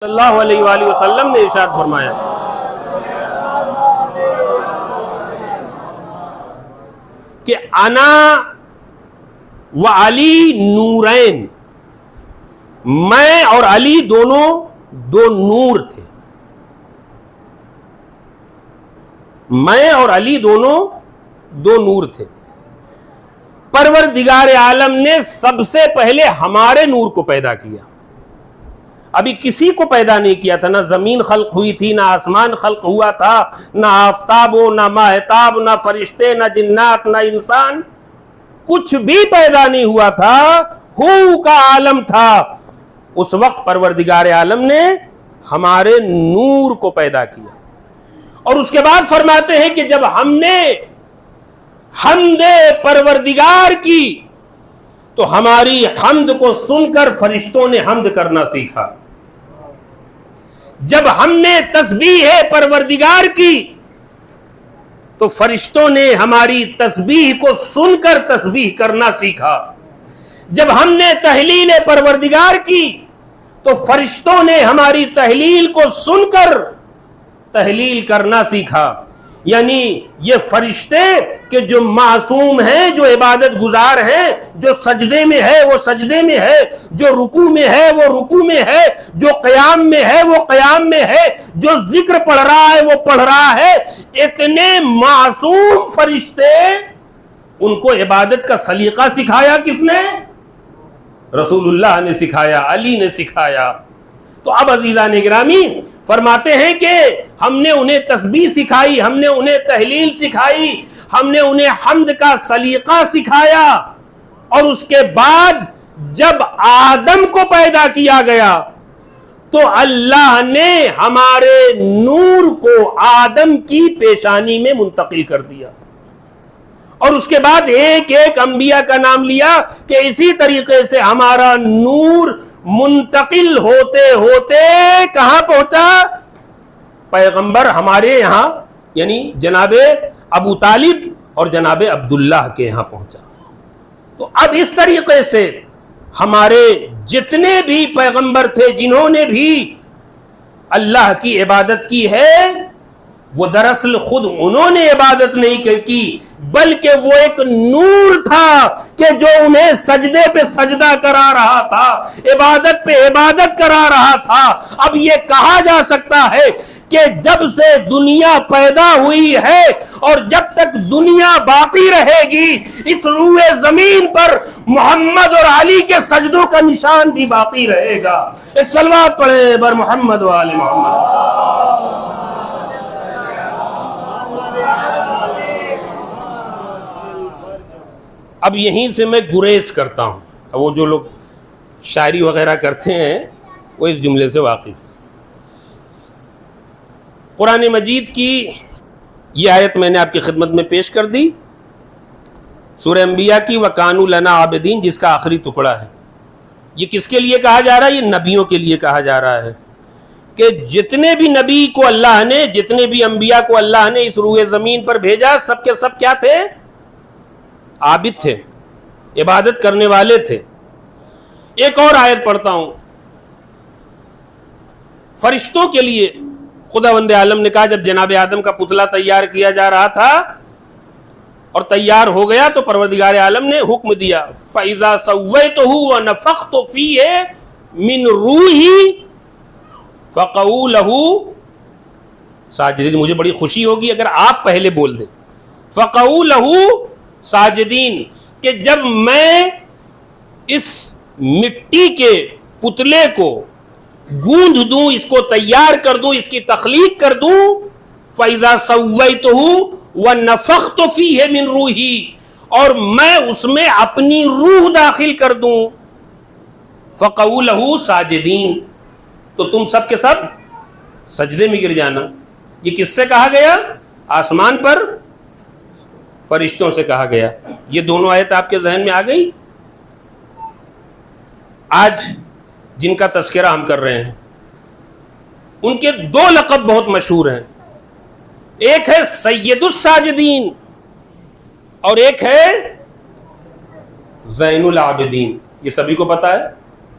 صلی اللہ علیہ وآلہ وسلم نے ارشاد فرمایا کہ انا و علی نورین، میں اور علی دونوں دو نور تھے. میں اور علی دونوں دو نور تھے. پروردگار عالم نے سب سے پہلے ہمارے نور کو پیدا کیا. ابھی کسی کو پیدا نہیں کیا تھا. نہ زمین خلق ہوئی تھی، نہ آسمان خلق ہوا تھا، نہ آفتاب ہو، نہ ماہتاب، نہ فرشتے، نہ جنات، نہ انسان، کچھ بھی پیدا نہیں ہوا تھا. ہو کا عالم تھا. اس وقت پروردگار عالم نے ہمارے نور کو پیدا کیا. اور اس کے بعد فرماتے ہیں کہ جب ہم نے حمد پروردگار کی تو ہماری حمد کو سن کر فرشتوں نے حمد کرنا سیکھا. جب ہم نے تسبیح پروردگار کی تو فرشتوں نے ہماری تسبیح کو سن کر تسبیح کرنا سیکھا. جب ہم نے تحلیل پروردگار کی تو فرشتوں نے ہماری تحلیل کو سن کر تحلیل کرنا سیکھا. یعنی یہ فرشتے کہ جو معصوم ہیں، جو عبادت گزار ہیں، جو سجدے میں ہے وہ سجدے میں ہے، جو رکوع میں ہے وہ رکوع میں ہے، جو قیام میں ہے وہ قیام میں ہے، جو ذکر پڑھ رہا ہے وہ پڑھ رہا ہے. اتنے معصوم فرشتے، ان کو عبادت کا سلیقہ سکھایا کس نے؟ رسول اللہ نے سکھایا، علی نے سکھایا. تو اب عزیزان گرامی فرماتے ہیں کہ ہم نے انہیں تسبیح سکھائی، ہم نے انہیں تحلیل سکھائی، ہم نے انہیں حمد کا سلیقہ سکھایا. اور اس کے بعد جب آدم کو پیدا کیا گیا تو اللہ نے ہمارے نور کو آدم کی پیشانی میں منتقل کر دیا. اور اس کے بعد ایک ایک انبیاء کا نام لیا کہ اسی طریقے سے ہمارا نور منتقل ہوتے ہوتے کہاں پہنچا؟ پیغمبر ہمارے یہاں یعنی جناب ابو طالب اور جناب عبداللہ کے یہاں پہنچا. تو اب اس طریقے سے ہمارے جتنے بھی پیغمبر تھے، جنہوں نے بھی اللہ کی عبادت کی ہے، وہ دراصل خود انہوں نے عبادت نہیں کی، بلکہ وہ ایک نور تھا کہ جو انہیں سجدے پہ سجدہ کرا رہا تھا، عبادت پہ عبادت کرا رہا تھا. اب یہ کہا جا سکتا ہے کہ جب سے دنیا پیدا ہوئی ہے اور جب تک دنیا باقی رہے گی، اس روئے زمین پر محمد اور علی کے سجدوں کا نشان بھی باقی رہے گا. ایک صلوات پڑھیں بر محمد و آل محمد. اب یہیں سے میں گریز کرتا ہوں. وہ جو لوگ شاعری وغیرہ کرتے ہیں وہ اس جملے سے واقف. قرآن مجید کی یہ آیت میں نے آپ کی خدمت میں پیش کر دی، سورہ انبیاء کی وَكَانُوا لَنَا عَابِدِينَ، جس کا آخری ٹکڑا ہے. یہ کس کے لیے کہا جا رہا ہے؟ یہ نبیوں کے لیے کہا جا رہا ہے کہ جتنے بھی نبی کو اللہ نے، جتنے بھی انبیاء کو اللہ نے اس روئے زمین پر بھیجا، سب کے سب کیا تھے؟ عابد تھے، عبادت کرنے والے تھے. ایک اور آیت پڑھتا ہوں. فرشتوں کے لیے خداوند عالم نے کہا، جب جناب آدم کا پتلا تیار کیا جا رہا تھا اور تیار ہو گیا تو پروردگار عالم نے حکم دیا فَإِذَا سَوَّيْتُهُ وَنَفَخْتُ فِيهِ مِنْ رُوحِي فَقَعُوا لَهُ ساجدین. مجھے بڑی خوشی ہوگی اگر آپ پہلے بول دیں فَقَعُوا لَهُ ساجدین، کہ جب میں اس مٹی کے پتلے کو گوندھ دوں، اس کو تیار کر دوں، اس کی تخلیق کر دوں، فَإِذَا سَوَّيْتُهُ وَنَفَخْتُ فِيهِ مِنْ رُوحِي، اور میں اس میں اپنی روح داخل کر دوں، فَقَعُوا لَهُ ساجدین، تو تم سب کے سب سجدے میں گر جانا. یہ کس سے کہا گیا؟ آسمان پر فرشتوں سے کہا گیا. یہ دونوں آیت آپ کے ذہن میں آ گئی؟ آج جن کا تذکرہ ہم کر رہے ہیں ان کے دو لقب بہت مشہور ہیں. ایک ہے سید الساجدین اور ایک ہے زین العابدین. یہ سبھی کو پتا ہے.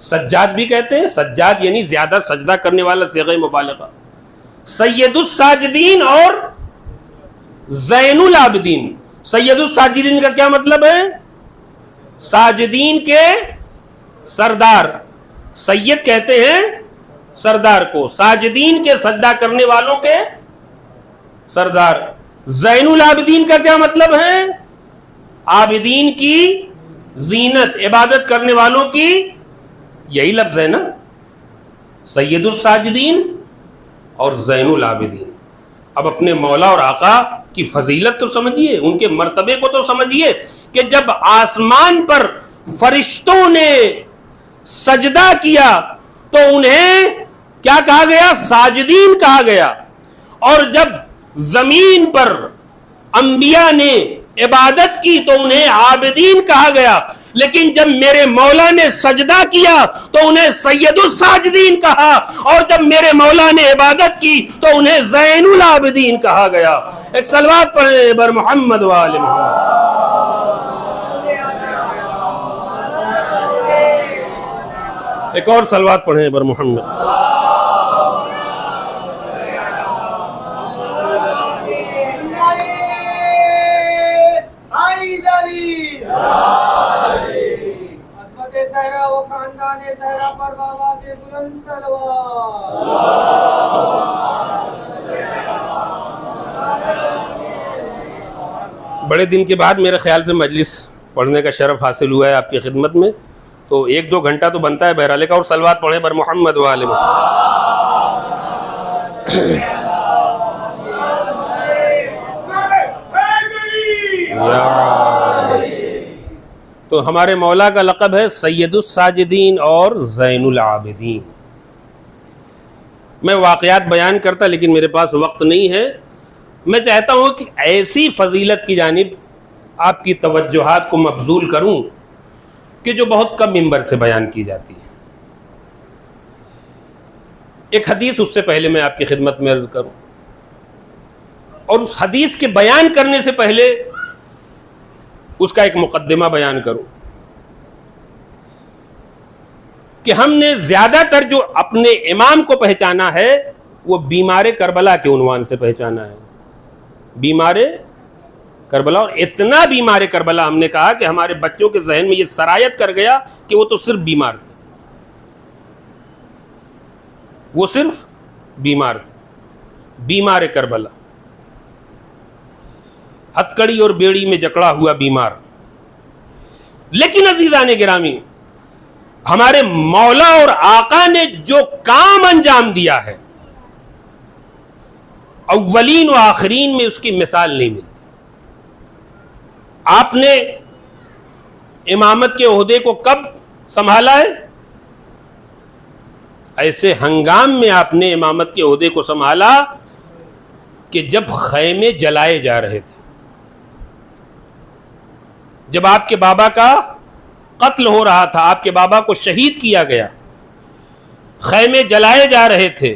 سجاد بھی کہتے ہیں، سجاد یعنی زیادہ سجدہ کرنے والا، صیغہ مبالغہ. سید الساجدین اور زین العابدین. سید الساجدین کا کیا مطلب ہے؟ ساجدین کے سردار. سید کہتے ہیں سردار کو، ساجدین کے سجدہ کرنے والوں کے سردار. زین العابدین کا کیا مطلب ہے؟ عابدین کی زینت، عبادت کرنے والوں کی. یہی لفظ ہے نا، سید الساجدین اور زین العابدین. اب اپنے مولا اور آقا کی فضیلت تو سمجھیے، ان کے مرتبے کو تو سمجھیے کہ جب آسمان پر فرشتوں نے سجدہ کیا تو انہیں کیا کہا گیا؟ ساجدین کہا گیا. اور جب زمین پر انبیاء نے عبادت کی تو انہیں عابدین کہا گیا. لیکن جب میرے مولا نے سجدہ کیا تو انہیں سید الساجدین کہا، اور جب میرے مولا نے عبادت کی تو انہیں زین العابدین کہا گیا. ایک صلوات پڑھیں بر محمد و آل محمد. ایک اور صلوات پڑھیں بر محمد. بڑے دن کے بعد میرے خیال سے مجلس پڑھنے کا شرف حاصل ہوا ہے آپ کی خدمت میں، تو 1-2 گھنٹہ تو بنتا ہے بہرحال. کا اور صلوات پڑھیں بر محمد و آل محمد. تو ہمارے مولا کا لقب ہے سید الساجدین اور زین العابدین. میں واقعات بیان کرتا لیکن میرے پاس وقت نہیں ہے. میں چاہتا ہوں کہ ایسی فضیلت کی جانب آپ کی توجہات کو مبذول کروں کہ جو بہت کم منبر سے بیان کی جاتی ہے. ایک حدیث اس سے پہلے میں آپ کی خدمت میں عرض کروں، اور اس حدیث کے بیان کرنے سے پہلے اس کا ایک مقدمہ بیان کروں کہ ہم نے زیادہ تر جو اپنے امام کو پہچانا ہے وہ بیمار کربلا کے عنوان سے پہچانا ہے. بیمار کربلا، اور اتنا بیمار کربلا ہم نے کہا کہ ہمارے بچوں کے ذہن میں یہ سرایت کر گیا کہ وہ تو صرف بیمار تھے، وہ صرف بیمار تھے. بیمار کربلا، ہتکڑی اور بیڑی میں جکڑا ہوا بیمار. لیکن عزیزان گرامی، ہمارے مولا اور آقا نے جو کام انجام دیا ہے اولین و آخرین میں اس کی مثال نہیں ملتی. آپ نے امامت کے عہدے کو کب سنبھالا ہے؟ ایسے ہنگام میں آپ نے امامت کے عہدے کو سنبھالا کہ جب خیمے جلائے جا رہے تھے، جب آپ کے بابا کا قتل ہو رہا تھا، آپ کے بابا کو شہید کیا گیا، خیمے جلائے جا رہے تھے،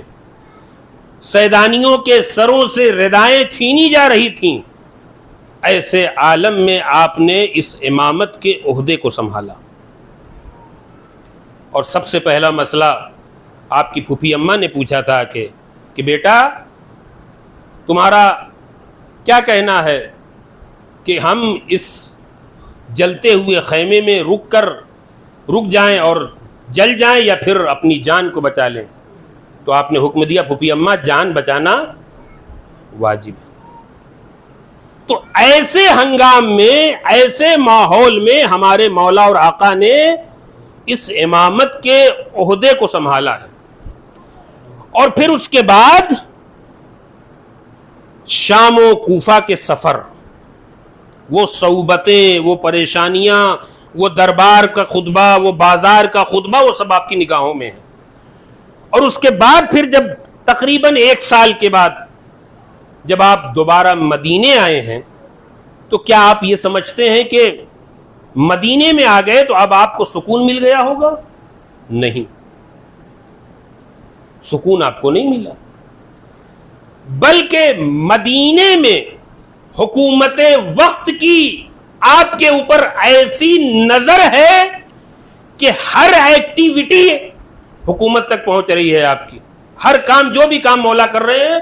سیدانیوں کے سروں سے ردائیں چھینی جا رہی تھیں، ایسے عالم میں آپ نے اس امامت کے عہدے کو سنبھالا. اور سب سے پہلا مسئلہ آپ کی پھوپھی اماں نے پوچھا تھا کہ بیٹا تمہارا کیا کہنا ہے کہ ہم اس جلتے ہوئے خیمے میں رک جائیں اور جل جائیں یا پھر اپنی جان کو بچا لیں؟ تو آپ نے حکم دیا پھوپھی اماں جان بچانا واجب ہے. تو ایسے ہنگام میں، ایسے ماحول میں ہمارے مولا اور آقا نے اس امامت کے عہدے کو سنبھالا ہے. اور پھر اس کے بعد شام و کوفہ کے سفر، وہ صعوبتیں، وہ پریشانیاں، وہ دربار کا خطبہ، وہ بازار کا خطبہ، وہ سب آپ کی نگاہوں میں ہے. اور اس کے بعد پھر جب تقریباً 1 سال کے بعد جب آپ دوبارہ مدینے آئے ہیں تو کیا آپ یہ سمجھتے ہیں کہ مدینے میں آ گئے تو اب آپ کو سکون مل گیا ہوگا؟ نہیں، سکون آپ کو نہیں ملا، بلکہ مدینے میں حکومت وقت کی آپ کے اوپر ایسی نظر ہے کہ ہر ایکٹیویٹی حکومت تک پہنچ رہی ہے آپ کی. ہر کام، جو بھی کام مولا کر رہے ہیں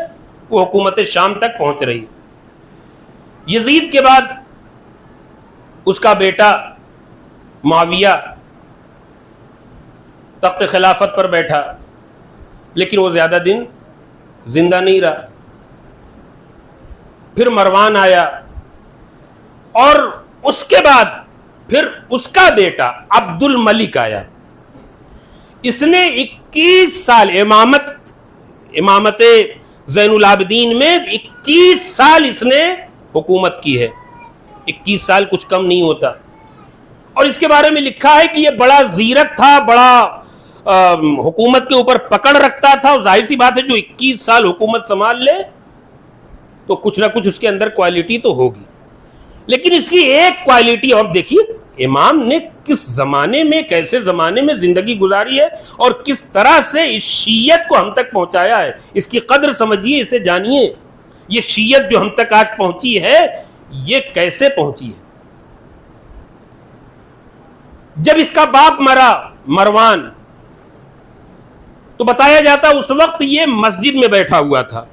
وہ حکومت شام تک پہنچ رہی ہے. یزید کے بعد اس کا بیٹا معاویہ تخت خلافت پر بیٹھا، لیکن وہ زیادہ دن زندہ نہیں رہا. پھر مروان آیا، اور اس کے بعد پھر اس کا بیٹا عبد الملک آیا. اس نے 21 سال امامت زین العابدین میں 21 سال اس نے حکومت کی ہے. 21 سال کچھ کم نہیں ہوتا. اور اس کے بارے میں لکھا ہے کہ یہ بڑا زیرک تھا، بڑا حکومت کے اوپر پکڑ رکھتا تھا. اور ظاہر سی بات ہے جو 21 سال حکومت سنبھال لے تو کچھ نہ کچھ اس کے اندر کوالٹی تو ہوگی. لیکن اس کی ایک کوالٹی اور دیکھیے، امام نے کس زمانے میں، کیسے زمانے میں زندگی گزاری ہے اور کس طرح سے اس شیعت کو ہم تک پہنچایا ہے. اس کی قدر سمجھیے، اسے جانیے. یہ شیعت جو ہم تک آج پہنچی ہے یہ کیسے پہنچی ہے. جب اس کا باپ مرا مروان، تو بتایا جاتا اس وقت یہ مسجد میں بیٹھا ہوا تھا،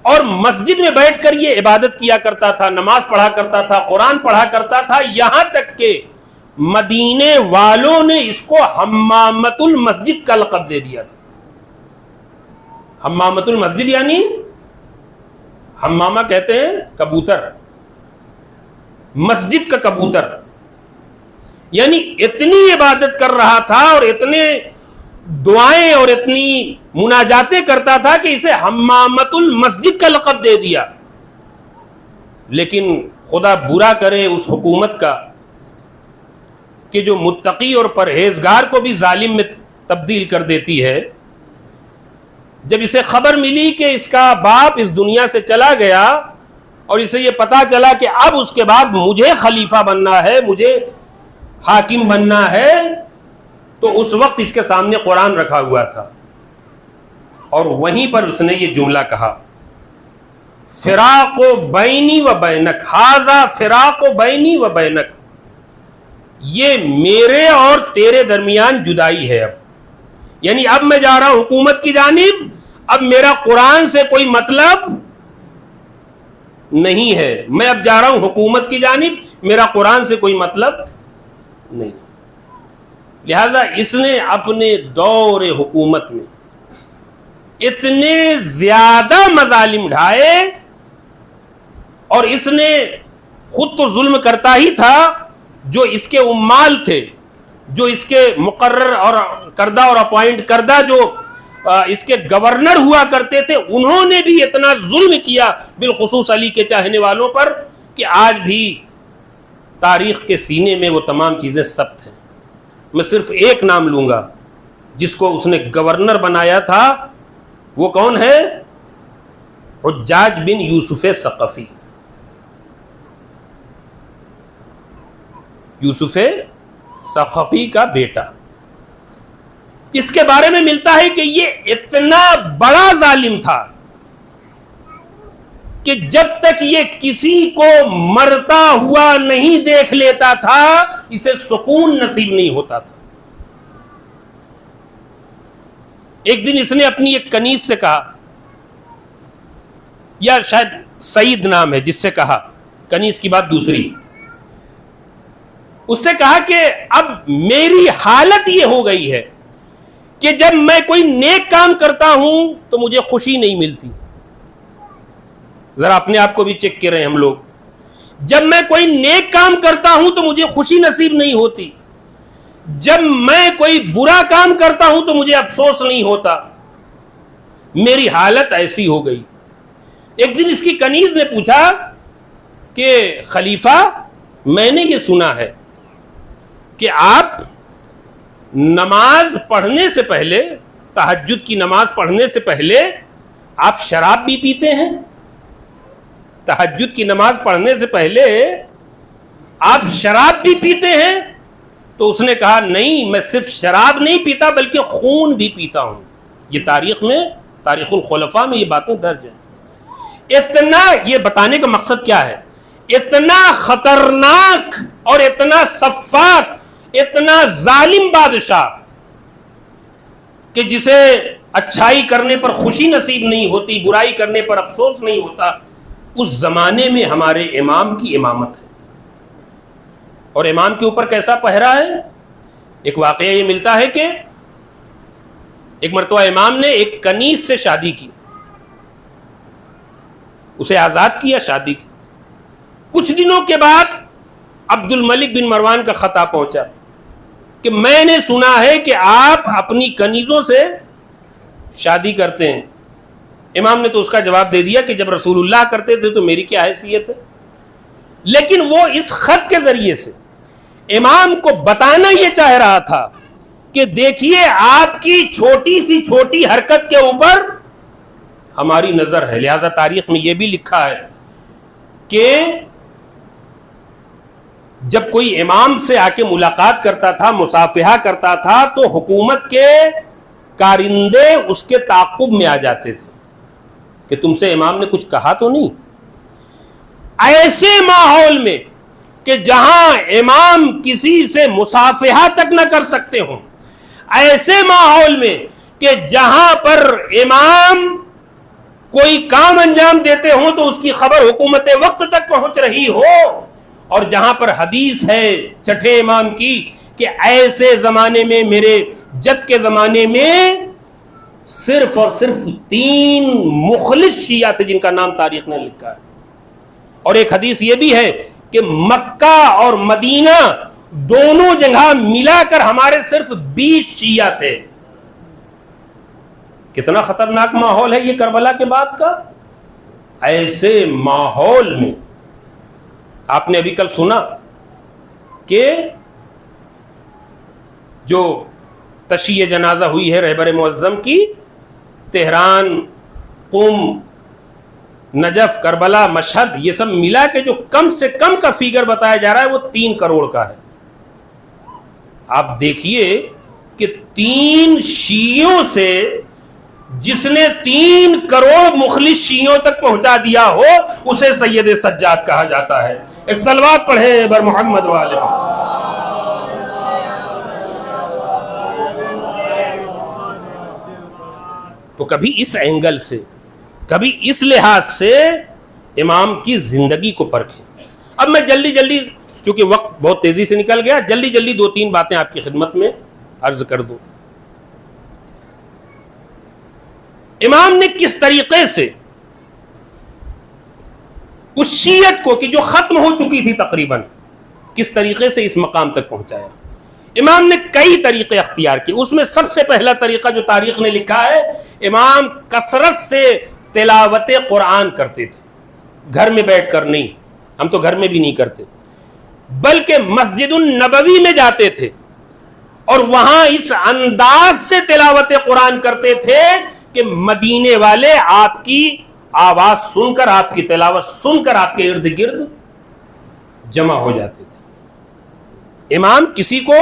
اور مسجد میں بیٹھ کر یہ عبادت کیا کرتا تھا، نماز پڑھا کرتا تھا، قرآن پڑھا کرتا تھا. یہاں تک کہ مدینے والوں نے اس کو حمامت المسجد کا لقب دے دیا تھا. حمامت المسجد یعنی حمامہ کہتے ہیں کبوتر، مسجد کا کبوتر. یعنی اتنی عبادت کر رہا تھا اور اتنے دعائیں اور اتنی مناجاتیں کرتا تھا کہ اسے حمامت المسجد کا لقب دے دیا. لیکن خدا برا کرے اس حکومت کا کہ جو متقی اور پرہیزگار کو بھی ظالم میں تبدیل کر دیتی ہے. جب اسے خبر ملی کہ اس کا باپ اس دنیا سے چلا گیا اور اسے یہ پتا چلا کہ اب اس کے بعد مجھے خلیفہ بننا ہے، مجھے حاکم بننا ہے، تو اس وقت اس کے سامنے قرآن رکھا ہوا تھا، اور وہیں پر اس نے یہ جملہ کہا، فراق بینی و بینک، ھذا فراق بینی و بینک، یہ میرے اور تیرے درمیان جدائی ہے. اب یعنی اب میں جا رہا ہوں حکومت کی جانب، اب میرا قرآن سے کوئی مطلب نہیں ہے. میں اب جا رہا ہوں حکومت کی جانب، میرا قرآن سے کوئی مطلب نہیں. لہذا اس نے اپنے دور حکومت میں اتنے زیادہ مظالم ڈھائے، اور اس نے خود تو ظلم کرتا ہی تھا، جو اس کے عمال تھے، جو اس کے مقرر اور کردہ اور اپوائنٹ کردہ جو اس کے گورنر ہوا کرتے تھے، انہوں نے بھی اتنا ظلم کیا، بالخصوص علی کے چاہنے والوں پر، کہ آج بھی تاریخ کے سینے میں وہ تمام چیزیں ثبت ہیں. میں صرف ایک نام لوں گا جس کو اس نے گورنر بنایا تھا، وہ کون ہے؟ حجاج بن یوسف ثقفی. یوسف ثقفی کا بیٹا. اس کے بارے میں ملتا ہے کہ یہ اتنا بڑا ظالم تھا کہ جب تک یہ کسی کو مرتا ہوا نہیں دیکھ لیتا تھا اسے سکون نصیب نہیں ہوتا تھا. ایک دن اس نے اپنی ایک کنیز سے کہا، یا شاید سعید نام ہے جس سے کہا، کنیز کی بات دوسری، اس سے کہا کہ اب میری حالت یہ ہو گئی ہے کہ جب میں کوئی نیک کام کرتا ہوں تو مجھے خوشی نہیں ملتی. ذرا اپنے آپ کو بھی چیک کریں ہم لوگ. جب میں کوئی نیک کام کرتا ہوں تو مجھے خوشی نصیب نہیں ہوتی، جب میں کوئی برا کام کرتا ہوں تو مجھے افسوس نہیں ہوتا. میری حالت ایسی ہو گئی. ایک دن اس کی کنیز نے پوچھا کہ خلیفہ، میں نے یہ سنا ہے کہ آپ نماز پڑھنے سے پہلے، تہجد کی نماز پڑھنے سے پہلے آپ شراب بھی پیتے ہیں؟ تہجد کی نماز پڑھنے سے پہلے آپ شراب بھی پیتے ہیں؟ تو اس نے کہا، نہیں، میں صرف شراب نہیں پیتا بلکہ خون بھی پیتا ہوں. یہ تاریخ میں، تاریخ الخلفاء میں یہ باتیں درج ہیں. اتنا، یہ بتانے کا مقصد کیا ہے، اتنا خطرناک اور اتنا سفاک اتنا ظالم بادشاہ کہ جسے اچھائی کرنے پر خوشی نصیب نہیں ہوتی، برائی کرنے پر افسوس نہیں ہوتا، اس زمانے میں ہمارے امام کی امامت ہے. اور امام کے اوپر کیسا پہرا ہے؟ ایک واقعہ یہ ملتا ہے کہ ایک مرتبہ امام نے ایک کنیز سے شادی کی، اسے آزاد کیا، شادی کی. کچھ دنوں کے بعد عبد الملک بن مروان کا خط پہنچا کہ میں نے سنا ہے کہ آپ اپنی کنیزوں سے شادی کرتے ہیں. امام نے تو اس کا جواب دے دیا کہ جب رسول اللہ کرتے تھے تو میری کیا حیثیت ہے. لیکن وہ اس خط کے ذریعے سے امام کو بتانا یہ چاہ رہا تھا کہ دیکھیے آپ کی چھوٹی سی چھوٹی حرکت کے اوپر ہماری نظر ہے. لہذا تاریخ میں یہ بھی لکھا ہے کہ جب کوئی امام سے آ کے ملاقات کرتا تھا، مصافحہ کرتا تھا، تو حکومت کے کارندے اس کے تعاقب میں آ جاتے تھے کہ تم سے امام نے کچھ کہا تو نہیں. ایسے ماحول میں کہ جہاں امام کسی سے مصافحہ تک نہ کر سکتے ہوں، ایسے ماحول میں کہ جہاں پر امام کوئی کام انجام دیتے ہوں تو اس کی خبر حکومت وقت تک پہنچ رہی ہو، اور جہاں پر حدیث ہے چھٹے امام کی کہ ایسے زمانے میں، میرے جد کے زمانے میں، صرف اور صرف 3 مخلص شیعہ تھے جن کا نام تاریخ نے لکھا ہے. اور ایک حدیث یہ بھی ہے کہ مکہ اور مدینہ دونوں جگہ ملا کر ہمارے صرف 20 شیعہ تھے. کتنا خطرناک ماحول ہے یہ کربلا کے بعد کا. ایسے ماحول میں آپ نے ابھی کل سنا کہ جو تشییع جنازہ ہوئی ہے رہبر معظم کی، تہران، قم، نجف، کربلا، مشہد، یہ سب ملا کے جو کم سے کم کا فیگر بتایا جا رہا ہے وہ 3 کروڑ کا ہے. آپ دیکھیے کہ 3 شیعوں سے جس نے 3 کروڑ مخلص شیعوں تک پہنچا دیا ہو اسے سید سجاد کہا جاتا ہے. ایک صلوات پڑھیں بر محمد والے. تو کبھی اس اینگل سے، کبھی اس لحاظ سے امام کی زندگی کو پرکھیں. اب میں جلدی چونکہ وقت بہت تیزی سے نکل گیا، جلدی 2-3 باتیں آپ کی خدمت میں عرض کر دوں. امام نے کس طریقے سے اس شیعت کو کہ جو ختم ہو چکی تھی تقریباً، کس طریقے سے اس مقام تک پہنچایا. امام نے کئی طریقے اختیار کیے. اس میں سب سے پہلا طریقہ جو تاریخ نے لکھا ہے، امام کثرت سے تلاوت قرآن کرتے تھے. گھر میں بیٹھ کر نہیں، ہم تو گھر میں بھی نہیں کرتے، بلکہ مسجد النبوی میں جاتے تھے اور وہاں اس انداز سے تلاوت قرآن کرتے تھے کہ مدینے والے آپ کی آواز سن کر، آپ کی تلاوت سن کر آپ کے ارد گرد جمع ہو جاتے تھے. امام کسی کو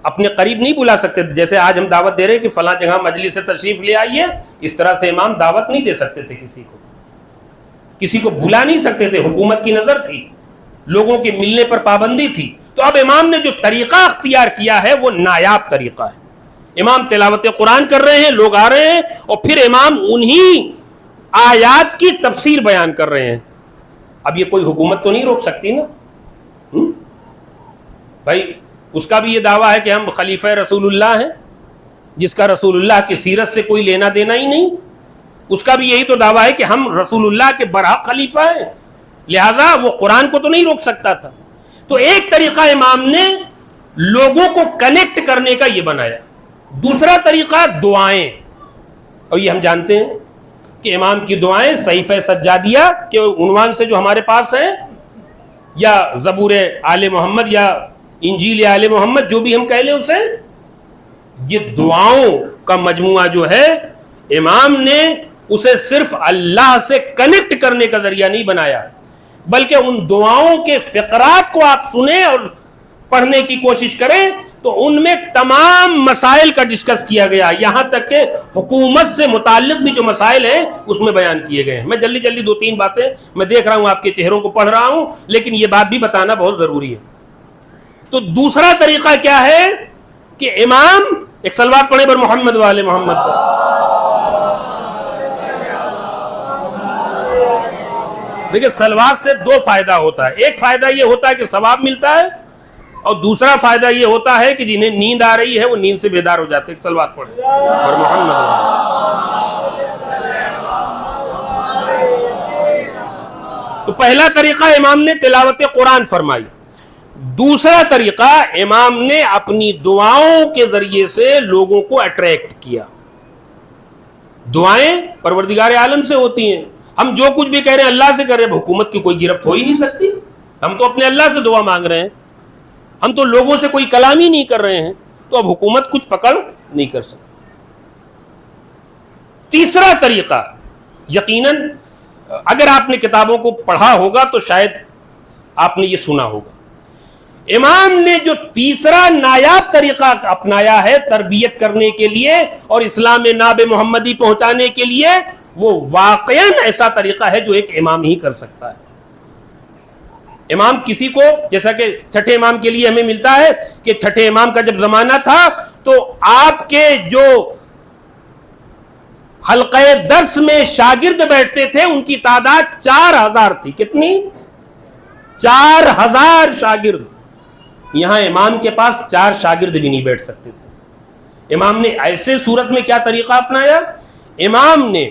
اپنے قریب نہیں بلا سکتے. جیسے آج ہم دعوت دے رہے کہ فلاں جگہ مجلس سے تشریف لے آئیے، اس طرح سے امام دعوت نہیں دے سکتے تھے. کسی کو بلا نہیں سکتے تھے. حکومت کی نظر تھی، لوگوں کے ملنے پر پابندی تھی. تو اب امام نے جو طریقہ اختیار کیا ہے وہ نایاب طریقہ ہے. امام تلاوت قرآن کر رہے ہیں، لوگ آ رہے ہیں، اور پھر امام انہی آیات کی تفسیر بیان کر رہے ہیں. اب یہ کوئی حکومت تو نہیں روک سکتی نا بھائی. اس کا بھی یہ دعویٰ ہے کہ ہم خلیفہ رسول اللہ ہیں، جس کا رسول اللہ کی سیرت سے کوئی لینا دینا ہی نہیں. اس کا بھی یہی تو دعویٰ ہے کہ ہم رسول اللہ کے برحق خلیفہ ہیں، لہذا وہ قرآن کو تو نہیں روک سکتا تھا. تو ایک طریقہ امام نے لوگوں کو کنیکٹ کرنے کا یہ بنایا. دوسرا طریقہ دعائیں. اور یہ ہم جانتے ہیں کہ امام کی دعائیں صحیفہ سجادیہ کے عنوان سے جو ہمارے پاس ہیں، یا زبور آل محمد یا انجیل آل محمد، جو بھی ہم کہہ لیں اسے، یہ دعاؤں کا مجموعہ جو ہے امام نے اسے صرف اللہ سے کنیکٹ کرنے کا ذریعہ نہیں بنایا، بلکہ ان دعاؤں کے فقرات کو آپ سنیں اور پڑھنے کی کوشش کریں تو ان میں تمام مسائل کا ڈسکس کیا گیا، یہاں تک کہ حکومت سے متعلق بھی جو مسائل ہیں اس میں بیان کیے گئے ہیں. میں جلدی 2-3 باتیں، میں دیکھ رہا ہوں آپ کے چہروں کو پڑھ رہا ہوں، لیکن یہ بات بھی بتانا بہت ضروری ہے. تو دوسرا طریقہ کیا ہے کہ امام ایک صلوات پڑھے پر محمد والے محمد پر. دیکھیں صلوات سے دو فائدہ ہوتا ہے. ایک فائدہ یہ ہوتا ہے کہ ثواب ملتا ہے, اور دوسرا فائدہ یہ ہوتا ہے کہ جنہیں نیند آ رہی ہے وہ نیند سے بیدار ہو جاتے ہیں. صلوات پڑھے پر محمد والے. تو پہلا طریقہ امام نے تلاوت قرآن فرمائی. دوسرا طریقہ امام نے اپنی دعاؤں کے ذریعے سے لوگوں کو اٹریکٹ کیا. دعائیں پروردگار عالم سے ہوتی ہیں. ہم جو کچھ بھی کہہ رہے ہیں اللہ سے کر رہے ہیں, حکومت کی کوئی گرفت ہو ہی نہیں سکتی. ہم تو اپنے اللہ سے دعا مانگ رہے ہیں, ہم تو لوگوں سے کوئی کلام ہی نہیں کر رہے ہیں, تو اب حکومت کچھ پکڑ نہیں کر سکتی. تیسرا طریقہ, یقیناً اگر آپ نے کتابوں کو پڑھا ہوگا تو شاید آپ نے یہ سنا ہوگا, امام نے جو تیسرا نایاب طریقہ اپنایا ہے تربیت کرنے کے لیے اور اسلام ناب محمدی پہنچانے کے لیے, وہ واقعاً ایسا طریقہ ہے جو ایک امام ہی کر سکتا ہے. امام کسی کو, جیسا کہ چھٹے امام کے لیے ہمیں ملتا ہے کہ چھٹے امام کا جب زمانہ تھا تو آپ کے جو حلقہ درس میں شاگرد بیٹھتے تھے ان کی تعداد 4000 تھی. کتنی؟ 4000 شاگرد. یہاں امام کے پاس 4 شاگرد بھی نہیں بیٹھ سکتے تھے. امام نے ایسے صورت میں کیا طریقہ اپنایا؟ امام نے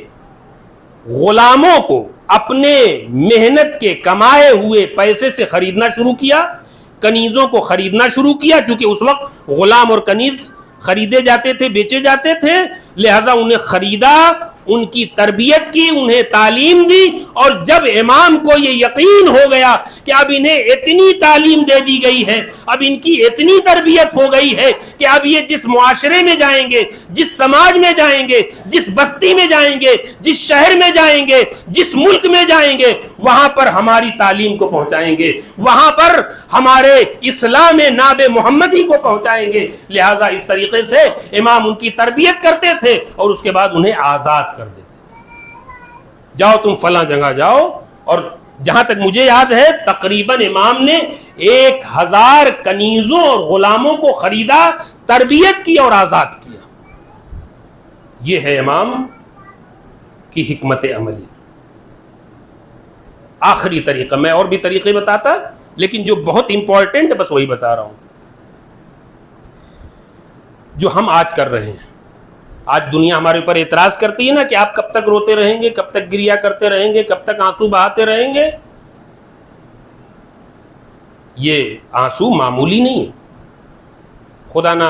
غلاموں کو اپنے محنت کے کمائے ہوئے پیسے سے خریدنا شروع کیا, کنیزوں کو خریدنا شروع کیا, کیونکہ اس وقت غلام اور کنیز خریدے جاتے تھے, بیچے جاتے تھے, لہذا انہیں خریدا, ان کی تربیت کی, انہیں تعلیم دی. اور جب امام کو یہ یقین ہو گیا کہ اب انہیں اتنی تعلیم دے دی گئی ہے, اب ان کی اتنی تربیت ہو گئی ہے کہ اب یہ جس معاشرے میں جائیں گے, جس سماج میں جائیں گے, جس بستی میں جائیں گے, جس شہر میں جائیں گے, جس ملک میں جائیں گے, وہاں پر ہماری تعلیم کو پہنچائیں گے, وہاں پر ہمارے اسلام ناب محمدی کو پہنچائیں گے. لہذا اس طریقے سے امام ان کی تربیت کرتے تھے اور اس کے بعد انہیں آزاد کر دیتے تھے. جاؤ تم فلاں جگہ جاؤ. اور جہاں تک مجھے یاد ہے تقریباً امام نے 1000 کنیزوں اور غلاموں کو خریدا, تربیت کی اور آزاد کیا. یہ ہے امام کی حکمت عملی. آخری طریقہ, میں اور بھی طریقے بتاتا لیکن جو بہت امپورٹنٹ ہے بس وہی بتا رہا ہوں, جو ہم آج کر رہے ہیں. آج دنیا ہمارے اوپر اعتراض کرتی ہے نا کہ آپ کب تک روتے رہیں گے, کب تک گریا کرتے رہیں گے, کب تک آنسو بہاتے رہیں گے. یہ آنسو معمولی نہیں ہے. خدا نہ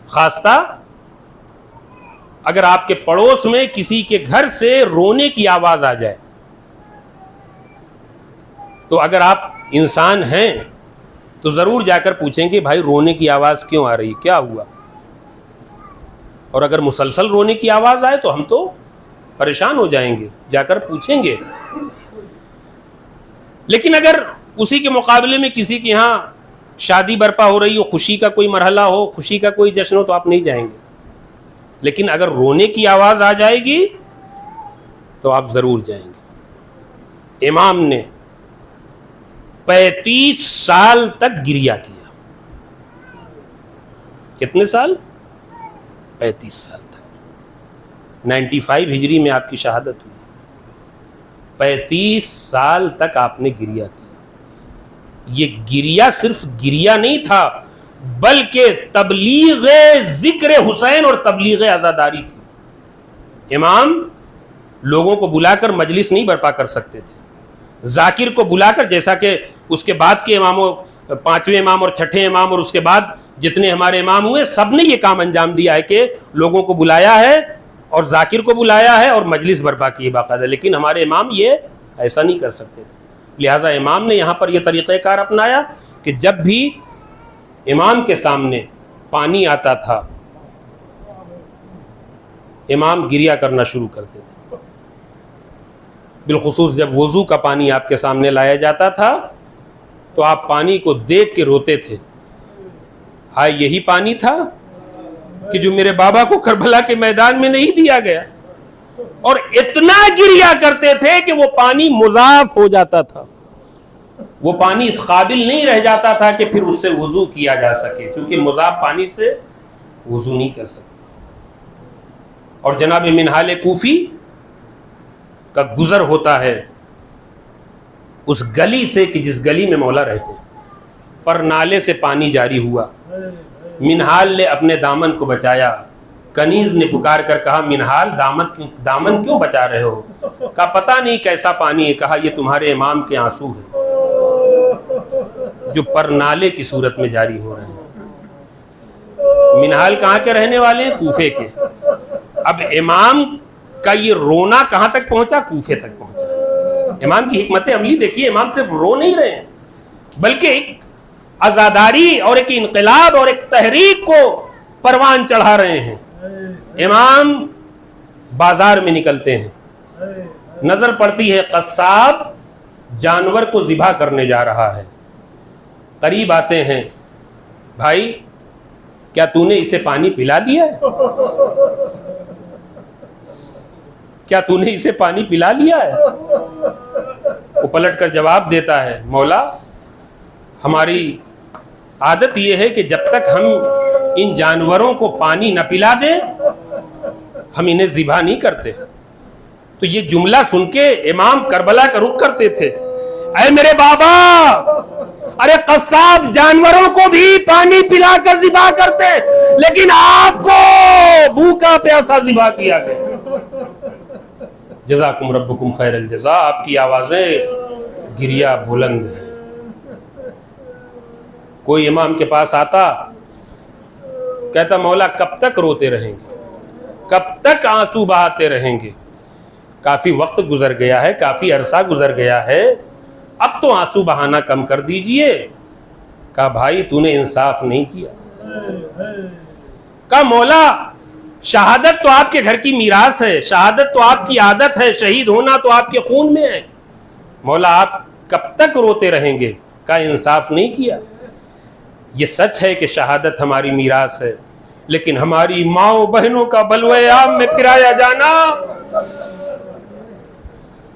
خواستہ اگر آپ کے پڑوس میں کسی کے گھر سے رونے کی آواز آ جائے تو اگر آپ انسان ہیں تو ضرور جا کر پوچھیں گے بھائی رونے کی آواز کیوں آ رہی, کیا ہوا. اور اگر مسلسل رونے کی آواز آئے تو ہم تو پریشان ہو جائیں گے, جا کر پوچھیں گے. لیکن اگر اسی کے مقابلے میں کسی کے یہاں شادی برپا ہو رہی ہو, خوشی کا کوئی مرحلہ ہو, خوشی کا کوئی جشن ہو, تو آپ نہیں جائیں گے. لیکن اگر رونے کی آواز آ جائے گی تو آپ ضرور جائیں گے. امام نے 35 سال تک گریا کیا. کتنے سال؟ 35 سال تک. 95 ہجری میں آپ کی شہادت ہوئی. 35 سال تک آپ نے گریا کیا. یہ گریا صرف گریا نہیں تھا بلکہ تبلیغ ذکر حسین اور تبلیغ عزاداری تھی. امام لوگوں کو بلا کر مجلس نہیں برپا کر سکتے تھے. ذاکر کو بلا کر, جیسا کہ اس کے بعد کے اماموں, 5ویں امام اور 6ٹھے امام اور اس کے بعد جتنے ہمارے امام ہوئے, سب نے یہ کام انجام دیا ہے کہ لوگوں کو بلایا ہے اور ذاکر کو بلایا ہے اور مجلس برپا کی باقاعدہ. لیکن ہمارے امام یہ ایسا نہیں کر سکتے تھے. لہٰذا امام نے یہاں پر یہ طریقہ کار اپنایا کہ جب بھی امام کے سامنے پانی آتا تھا امام گریا کرنا شروع کرتے تھے. بالخصوص جب وضو کا پانی آپ کے سامنے لایا جاتا تھا تو آپ پانی کو دیکھ کے روتے تھے, ہائے یہی پانی تھا کہ جو میرے بابا کو کربلا کے میدان میں نہیں دیا گیا. اور اتنا گریا کرتے تھے کہ وہ پانی مضاف ہو جاتا تھا. وہ پانی اس قابل نہیں رہ جاتا تھا کہ پھر اس سے وضو کیا جا سکے، چونکہ مذاب پانی سے وضو نہیں کر سکتا۔ اور جناب منہال کوفی کا گزر ہوتا ہے اس گلی سے کہ جس گلی میں مولا رہتے، پر نالے سے پانی جاری ہوا، منہال نے اپنے دامن کو بچایا، کنیز نے پکار کر کہا منہال دامن کیوں بچا رہے ہو؟ کہا پتہ نہیں کیسا پانی ہے، کہا یہ تمہارے امام کے آنسو ہیں جو پر نالے کی صورت میں جاری ہو رہے ہیں۔ منہال کہاں کے رہنے والے ہیں؟ کوفے کے۔ اب امام کا یہ رونا کہاں تک پہنچا؟ کوفے تک پہنچا۔ امام کی حکمت عملی دیکھیے، امام صرف رو نہیں رہے ہیں بلکہ ایک عزاداری اور ایک انقلاب اور ایک تحریک کو پروان چڑھا رہے ہیں۔ امام بازار میں نکلتے ہیں، نظر پڑتی ہے قصاب جانور کو ذبح کرنے جا رہا ہے، قریب آتے ہیں، بھائی کیا تو نے اسے پانی پلا دیا ہے؟ کیا تو نے اسے پانی پلا لیا ہے؟ وہ پلٹ کر جواب دیتا ہے، مولا ہماری عادت یہ ہے کہ جب تک ہم ان جانوروں کو پانی نہ پلا دیں ہم انہیں ذبح نہیں کرتے۔ تو یہ جملہ سن کے امام کربلا کا رخ کرتے تھے، اے میرے بابا، ارے قصاب جانوروں کو بھی پانی پلا کر ذبح کرتے لیکن آپ کو بھوکا پیاسا ذبح کیا گیا۔ جزاکم ربکم خیر الجزا۔ آپ کی آوازیں گریا بلند ہے۔ کوئی امام کے پاس آتا، کہتا مولا کب تک روتے رہیں گے، کب تک آنسو بہاتے رہیں گے؟ کافی وقت گزر گیا ہے، کافی عرصہ گزر گیا ہے، اب تو آنسو بہانا کم کر دیجئے۔ کہا بھائی تو نے انصاف نہیں کیا۔ کہا مولا شہادت تو آپ کے گھر کی میراث ہے، شہادت تو آپ کی عادت ہے، شہید ہونا تو آپ کے خون میں ہے، مولا آپ کب تک روتے رہیں گے؟ کہا انصاف نہیں کیا۔ یہ سچ ہے کہ شہادت ہماری میراث ہے، لیکن ہماری ماؤں بہنوں کا بلوے عام میں پھرایا جانا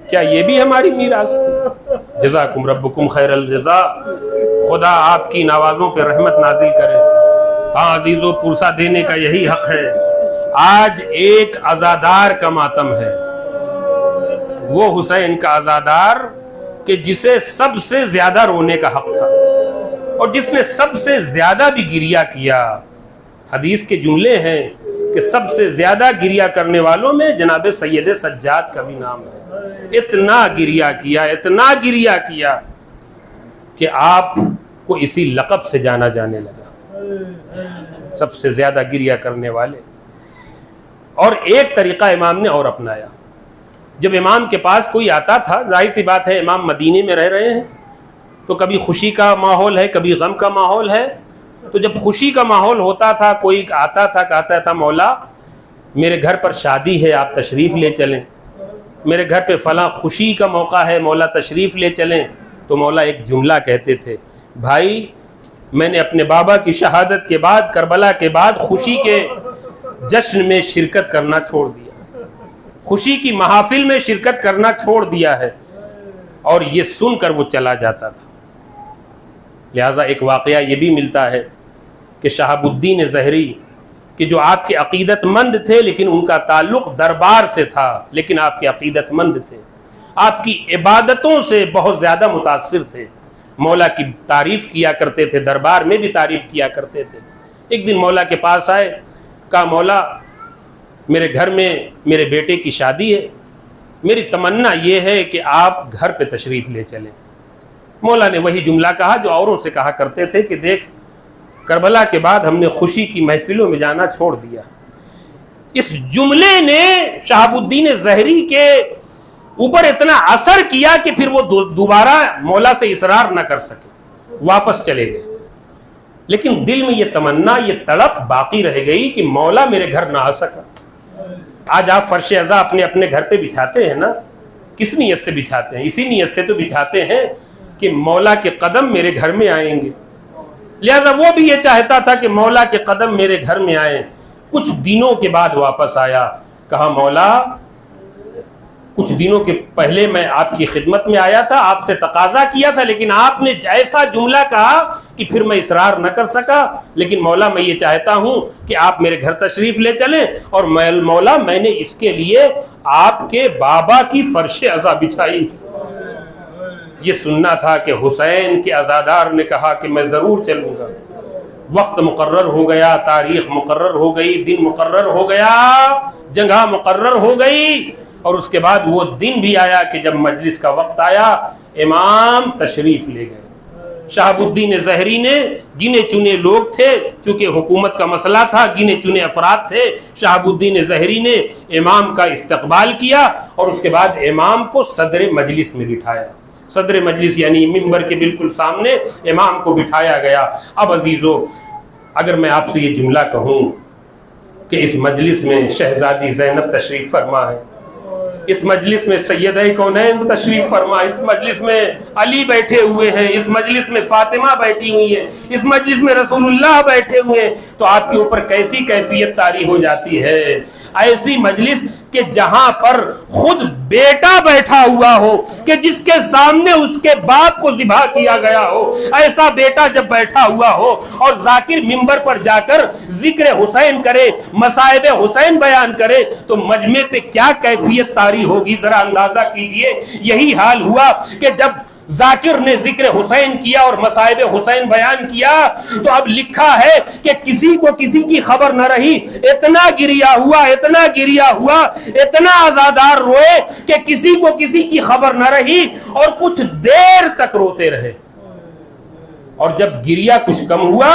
کیا یہ بھی ہماری میراث تھی؟ جزاکم ربکم خیر الجزا۔ خدا آپ کی نوازوں پہ رحمت نازل کرے۔ ہاں عزیزو، پرسہ دینے کا یہی حق ہے۔ آج ایک عزادار کا ماتم ہے، وہ حسین کا عزادار کہ جسے سب سے زیادہ رونے کا حق تھا اور جس نے سب سے زیادہ بھی گریہ کیا۔ حدیث کے جملے ہیں کہ سب سے زیادہ گریہ کرنے والوں میں جناب سید سجاد کا بھی نام ہے۔ اتنا گریہ کیا، اتنا گریہ کیا کہ آپ کو اسی لقب سے جانا جانے لگا، سب سے زیادہ گریہ کرنے والے۔ اور ایک طریقہ امام نے اور اپنایا، جب امام کے پاس کوئی آتا تھا، ظاہر سی بات ہے امام مدینے میں رہ رہے ہیں تو کبھی خوشی کا ماحول ہے، کبھی غم کا ماحول ہے، تو جب خوشی کا ماحول ہوتا تھا کوئی آتا تھا، کہتا تھا مولا میرے گھر پر شادی ہے، آپ تشریف لے چلیں، میرے گھر پہ فلاں خوشی کا موقع ہے، مولا تشریف لے چلیں، تو مولا ایک جملہ کہتے تھے، بھائی میں نے اپنے بابا کی شہادت کے بعد، کربلا کے بعد خوشی کے جشن میں شرکت کرنا چھوڑ دیا، خوشی کی محافل میں شرکت کرنا چھوڑ دیا ہے، اور یہ سن کر وہ چلا جاتا تھا۔ لہٰذا ایک واقعہ یہ بھی ملتا ہے کہ شہاب الدین ظہری کہ جو آپ کے عقیدت مند تھے لیکن ان کا تعلق دربار سے تھا، لیکن آپ کے عقیدت مند تھے، آپ کی عبادتوں سے بہت زیادہ متاثر تھے، مولا کی تعریف کیا کرتے تھے، دربار میں بھی تعریف کیا کرتے تھے۔ ایک دن مولا کے پاس آئے، کہا مولا میرے گھر میں میرے بیٹے کی شادی ہے، میری تمنا یہ ہے کہ آپ گھر پہ تشریف لے چلیں۔ مولا نے وہی جملہ کہا جو اوروں سے کہا کرتے تھے کہ دیکھ کربلا کے بعد ہم نے خوشی کی محفلوں میں جانا چھوڑ دیا۔ اس جملے نے شہاب الدین ظہری کے اوپر اتنا اثر کیا کہ پھر وہ دوبارہ مولا سے اصرار نہ کر سکے، واپس چلے گئے، لیکن دل میں یہ تمنا، یہ تڑپ باقی رہ گئی کہ مولا میرے گھر نہ آ سکا۔ آج آپ فرش عزا اپنے اپنے گھر پہ بچھاتے ہیں نا، کس نیت سے بچھاتے ہیں؟ اسی نیت سے تو بچھاتے ہیں کہ مولا کے قدم میرے گھر میں آئیں گے۔ لہذا وہ بھی یہ چاہتا تھا کہ مولا کے قدم میرے گھر میں آئیں۔ کچھ دنوں کے بعد واپس آیا، کہا مولا کچھ دنوں کے پہلے میں آپ کی خدمت میں آیا تھا, آپ سے تقاضا کیا تھا, لیکن آپ نے ایسا جملہ کہا کہ پھر میں اصرار نہ کر سکا. لیکن مولا میں یہ چاہتا ہوں کہ آپ میرے گھر تشریف لے چلیں, اور مولا میں نے اس کے لیے آپ کے بابا کی فرش عزا بچھائی. یہ سننا تھا کہ حسین کے عزادار نے کہا کہ میں ضرور چلوں گا. وقت مقرر ہو گیا, تاریخ مقرر ہو گئی, دن مقرر ہو گیا, جگہ مقرر ہو گئی, اور اس کے بعد وہ دن بھی آیا کہ جب مجلس کا وقت آیا امام تشریف لے گئے. شہاب الدین ظہری نے, گنے چنے لوگ تھے, چونکہ حکومت کا مسئلہ تھا, گنے چنے افراد تھے, شہاب الدین ظہری نے امام کا استقبال کیا اور اس کے بعد امام کو صدر مجلس میں بٹھایا. صدر مجلس یعنی ممبر کے بالکل سامنے امام کو بٹھایا گیا. اب عزیزو, اگر میں آپ سے یہ جملہ کہوں کہ اس مجلس میں شہزادی زینب تشریف فرما ہے, اس مجلس میں سیدہ کونین تشریف فرما, اس مجلس میں علی بیٹھے ہوئے ہیں, اس مجلس میں فاطمہ بیٹھی ہوئی ہیں, اس مجلس میں رسول اللہ بیٹھے ہوئے ہیں, تو آپ کے اوپر کیسی کیفیت طاری ہو جاتی ہے. ایسی مجلس کہ جہاں پر خود بیٹا بیٹھا ہوا ہو, کہ جس کے سامنے اس کے باپ کو ذبح کیا گیا ہو, ایسا بیٹا جب بیٹھا ہوا ہو اور ذاکر منبر پر جا کر ذکر حسین کرے, مصائب حسین بیان کرے, تو مجمع پہ کیا کیفیت طاری ہوگی ذرا اندازہ کیجئے. یہی حال ہوا کہ جب ذاکر نے ذکر حسین کیا اور مصائب حسین بیان کیا, تو اب لکھا ہے کہ کسی کو کسی کی خبر نہ رہی, اتنا گریا ہوا, اتنا گریا ہوا, اتنا عزادار روئے کہ کسی کو کسی کی خبر نہ رہی اور کچھ دیر تک روتے رہے. اور جب گریا کچھ کم ہوا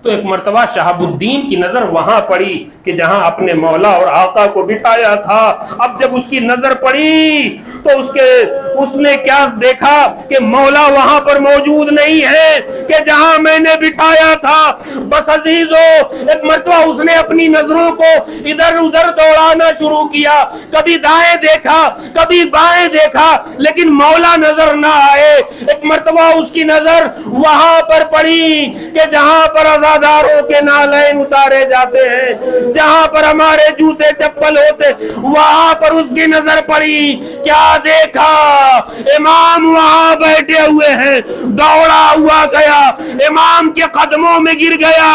تو ایک مرتبہ شہاب الدین کی نظر وہاں پڑی کہ جہاں اپنے مولا اور آقا کو بٹھایا تھا. اب جب اس کی نظر پڑی تو اس نے کیا دیکھا کہ مولا وہاں پر موجود نہیں ہے کہ جہاں میں نے بٹھایا تھا. بس عزیزو, ایک مرتبہ اس نے اپنی نظروں کو ادھر ادھر دوڑانا شروع کیا, کبھی دائیں دیکھا, کبھی بائیں دیکھا, لیکن مولا نظر نہ آئے. ایک مرتبہ اس کی نظر وہاں پر پڑی کہ جہاں پر عزاداروں کے نالین اتارے جاتے ہیں, جہاں پر ہمارے جوتے چپل ہوتے, وہاں پر اس کی نظر پڑی. کیا دیکھا, امام وہاں بیٹھے ہوئے ہیں. دوڑا ہوا گیا, امام کے قدموں میں گر گیا.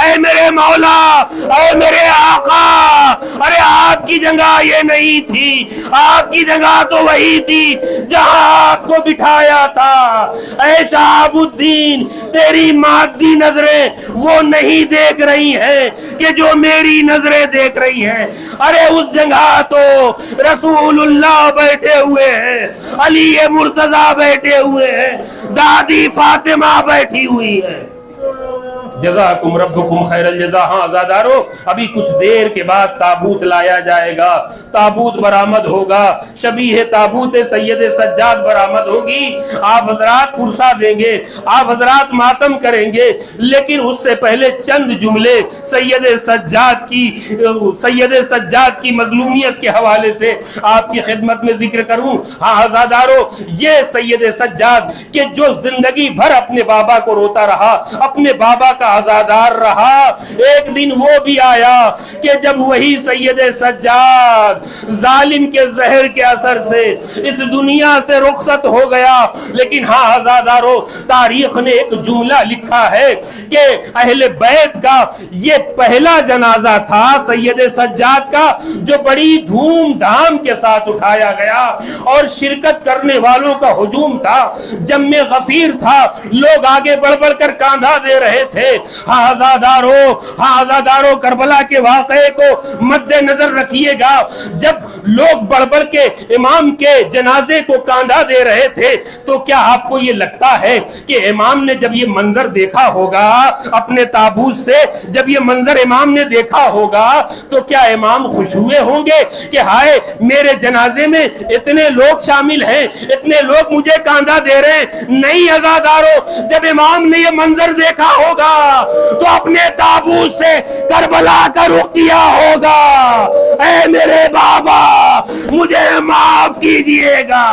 اے میرے مولا, اے میرے آقا, ارے آپ کی جگہ یہ نہیں تھی, آپ کی جگہ تو وہی تھی جہاں آپ کو بٹھایا تھا. اے شہاب الدین, تیری مادی نظریں وہ نہیں دیکھ رہی ہیں کہ جو میری نظریں دیکھ رہی ہیں. ارے اس جگہ تو رسول اللہ بیٹھے ہوئے ہیں, علی مرتضی بیٹھے ہوئے ہیں, دادی فاطمہ بیٹھی ہوئی ہے. جزاکم ربکم خیر الجزا. ہاں عزادارو, ابھی کچھ دیر کے بعد تابوت لایا جائے گا, تابوت برآمد ہوگا, شبیہ تابوت سید سجاد برآمد ہوگی. آپ حضرات پرسا دیں گے, آپ حضرات ماتم کریں گے, لیکن اس سے پہلے چند جملے سید سجاد کی مظلومیت کے حوالے سے آپ کی خدمت میں ذکر کروں. ہاں عزادارو, یہ سید سجاد کہ جو زندگی بھر اپنے بابا کو روتا رہا, اپنے بابا کا عزادار رہا, ایک دن وہ بھی آیا کہ جب وہی سید سجاد ظالم کے زہر کے اثر سے اس دنیا سے رخصت ہو گیا. لیکن ہاں عزادارو, تاریخ نے ایک جملہ لکھا ہے کہ اہل بیت کا یہ پہلا جنازہ تھا سید سجاد کا, جو بڑی دھوم دھام کے ساتھ اٹھایا گیا اور شرکت کرنے والوں کا ہجوم تھا, جم غفیر تھا, لوگ آگے بڑھ بڑھ کر کاندھا دے رہے تھے. ہاں عزادارو, کربلا کے واقعے کو مد نظر رکھیے گا. جب لوگ بڑھ بڑھ کے امام کے جنازے کو کاندھا دے رہے تھے, تو کیا آپ کو یہ لگتا ہے کہ امام نے جب یہ منظر دیکھا ہوگا اپنے تابوت سے, جب یہ منظر امام نے دیکھا ہوگا, تو کیا امام خوش ہوئے ہوں گے کہ ہائے میرے جنازے میں اتنے لوگ شامل ہیں, اتنے لوگ مجھے کاندھا دے رہے ہیں؟ نہیں عزادارو, جب امام نے یہ منظر دیکھا ہوگا تو اپنے تابوت سے کربلا کا رخ کیا ہوگا. اے میرے بابا, مجھے معاف کیجئے گا,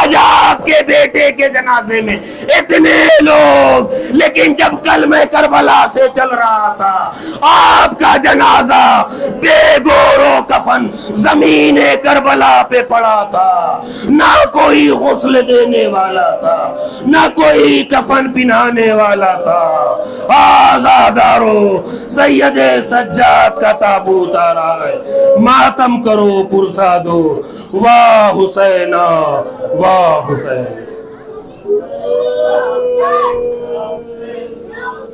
آج آپ کے بیٹے کے جنازے میں اتنے لوگ، لیکن جب کلمہ کربلا سے چل رہا تھا آپ کا جنازہ بے گور و کفن زمین کربلا پہ پڑا تھا، نہ کوئی غسل دینے والا تھا، نہ کوئی کفن پہنانے والا تھا۔ آزادارو سید سجاد کا تابوت آ رہا ہے، ماتم کرو پرسا دو، واہ حسین واہ حسین۔